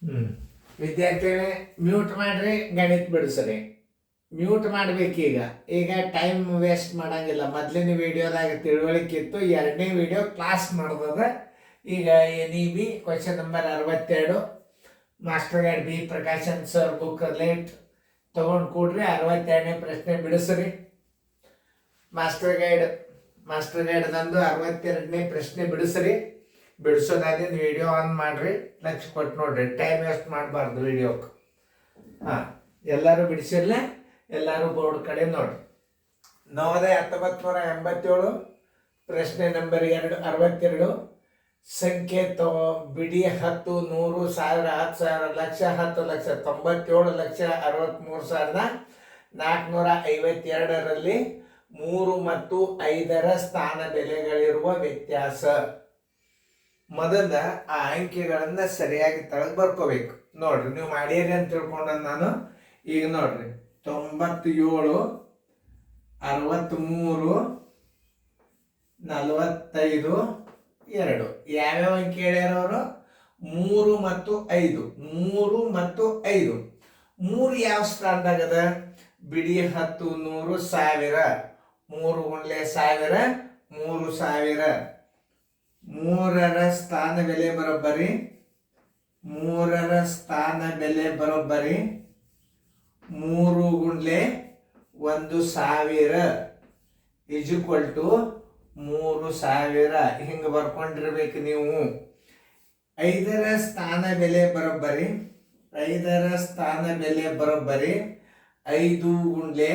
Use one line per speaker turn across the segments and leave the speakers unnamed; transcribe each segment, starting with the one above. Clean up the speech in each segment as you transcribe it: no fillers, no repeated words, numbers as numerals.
ಹ್ಮ್ ವಿದ್ಯಾರ್ಥಿಗಳೇ ಮ್ಯೂಟ್ ಮಾಡ್ರಿ, ಗಣಿತ ಬಿಡಿಸ್ರಿ. ಮ್ಯೂಟ್ ಮಾಡ್ಬೇಕೀಗ. ಈಗ ಟೈಮ್ ವೇಸ್ಟ್ ಮಾಡಂಗಿಲ್ಲ. ಮೊದಲಿನ ವಿಡಿಯೋದಾಗ ತಿಳುವಳಿಕೆ ಇತ್ತು, ಎರಡನೇ ವಿಡಿಯೋ ಕ್ಲಾಸ್ ಮಾಡ್ದದ. ಈಗ NEB question number 62 master guide B Prakashan sir book late ತಗೊಂಡು ಕೂಡ್ರಿ. 62ನೇ ಪ್ರಶ್ನೆ ಬಿಡಿಸ್ರಿ. ಮಾಸ್ಟರ್ ಗೈಡ್ದಂದು 62ನೇ ಪ್ರಶ್ನೆ ಬಿಡಿಸ್ರಿ. ಬಿಡಿಸೋದಾದ್ರೆ ವಿಡಿಯೋ ಆನ್ ಮಾಡ್ರಿ, ಲಕ್ಷ ಕೊಟ್ಟು ನೋಡ್ರಿ, ಟೈಮ್ ವೇಸ್ಟ್ ಮಾಡಬಾರ್ದು ವಿಡಿಯೋಕ್ಕೆ. ಹಾಂ, ಎಲ್ಲರೂ ಬಿಡಿಸಿರ್ಲೆ, ಎಲ್ಲರೂ ಬೋರ್ಡ್ ಕಡೆ ನೋಡ್ರಿ. ನವೋದಯ 1987 ಪ್ರಶ್ನೆ ನಂಬರ್ 62. ಸಂಖ್ಯೆ ಬಿಡಿ 10, 100, 1000, 10,000, ಲಕ್ಷ, 10 ಲಕ್ಷ, 97,452ರಲ್ಲಿ 3 ಮತ್ತು 5ರ ಸ್ಥಾನ ಬೆಲೆಗಳಿರುವ ವ್ಯತ್ಯಾಸ. ಮೊದಲ ಆ ಅಂಕಿಗಳನ್ನ ಸರಿಯಾಗಿ ತಳಗ್ ಬರ್ಕೋಬೇಕು. ನೋಡ್ರಿ, ನೀವು ಮಾಡ್ಯಾರಿ ಅಂತ ತಿಳ್ಕೊಂಡ ನಾನು. ಈಗ ನೋಡ್ರಿ, 97, 63, 45, 2 ಯಾವ್ಯಾವ ಅಂಕಿ ಹೇಳ್ಯಾರ ಅವರು? 3 ಮತ್ತು 5. 3 ಮತ್ತು 5. 3 ಯಾವ ಸ್ಥಾನದಾಗದ? ಬಿಡಿ 10, 100, 1000. 3 ಗುಂಡ್ಲೆ 1000, 3,000. 3ರ ಸ್ಥಾನ ಬೆಲೆ ಬರೋಬ್ಬರಿ 3 ಗುಂಡ್ಲೆ 1,000 ಈಕ್ವಲ್ ಟು 3,000. ಹಿಂಗೆ ಬರ್ಕೊಂಡಿರ್ಬೇಕು ನೀವು. 5ರ ಸ್ಥಾನ ಬೆಲೆ ಬರೋಬ್ಬರಿ 5 ಗುಂಡ್ಲೆ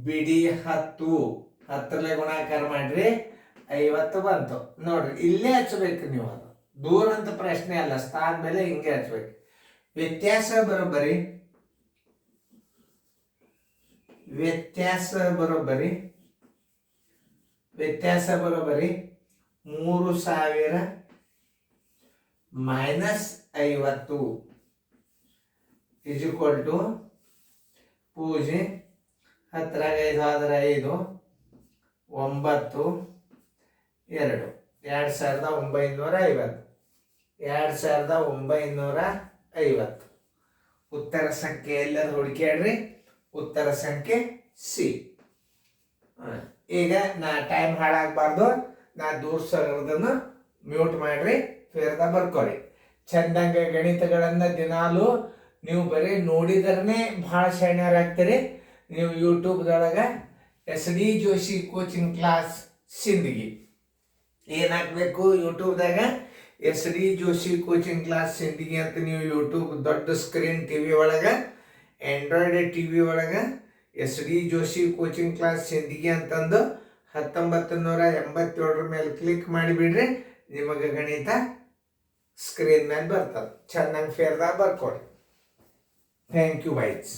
ಬಿಡಿ 10. 10ಲೆ ಗುಣಾಕಾರ ಮಾಡ್ರಿ, 50 ಬಂತು. ನೋಡ್ರಿ, ಇಲ್ಲೇ ಹಚ್ಬೇಕು ನೀವು. ಅದು ದೂರ ಅಂತ ಪ್ರಶ್ನೆ ಅಲ್ಲ, ಸ್ಥಾನ ಬೆಲೆ ಹಿಂಗೆ ಹಚ್ಬೇಕು. ವ್ಯತ್ಯಾಸ ಬರೋಬ್ಬರಿ 3,000 ಮೈನಸ್ 50 ಈಕ್ವಲ್ ಟು ಪೂಜೆ 10ರಾಗ 5 ಆದ್ರೆ 5, 9, 2, 2,950. 2,950 ಉತ್ತರ ಸಂಖ್ಯೆ ಎಲ್ಲರೂ ಹುಡುಕ್ಯಾಡ್ರಿ. ಉತ್ತರ ಸಂಖ್ಯೆ ಸಿ. ಈಗ ನಾ ಟೈಮ್ ಹಾಳಾಗಬಾರ್ದು, ನಾ ದೂರ ಸರೋದನ್ನು ಮ್ಯೂಟ್ ಮಾಡ್ರಿ, ಫೇರ್ದ ಬರ್ಕೊರಿ. ಚಂದಂಗ ಗಣಿತಗಳನ್ನ ದಿನಾಲು ನೀವು ಬರೀ ನೋಡಿದ್ರೇ ಭಾಳ ಶಾಣ್ಯರಾಗ್ತೀರಿ. ನೀವು ಯೂಟ್ಯೂಬ್ದೊಳಗೆ SD Joshi coaching class Sindagi ಏನಾಗಬೇಕು? ಯೂಟ್ಯೂಬ್ದಾಗ SD Joshi coaching class Sindagi ಅಂತ ನೀವು ಯೂಟ್ಯೂಬ್ ದೊಡ್ಡ ಸ್ಕ್ರೀನ್ TV ಒಳಗೆ, ಆಂಡ್ರಾಯ್ಡ್ TV ಒಳಗೆ SD Joshi coaching class Sindagi ಅಂತಂದು 1987 ಮೇಲೆ ಕ್ಲಿಕ್ ಮಾಡಿಬಿಡ್ರಿ. ನಿಮಗೆ ಗಣಿತ ಸ್ಕ್ರೀನ್ ಮೇಲೆ ಬರ್ತದೆ. ಚೆನ್ನಾಗಿ ಫೇರ್ದಾಗ ಬರ್ಕೊಡಿ. Thank you bites.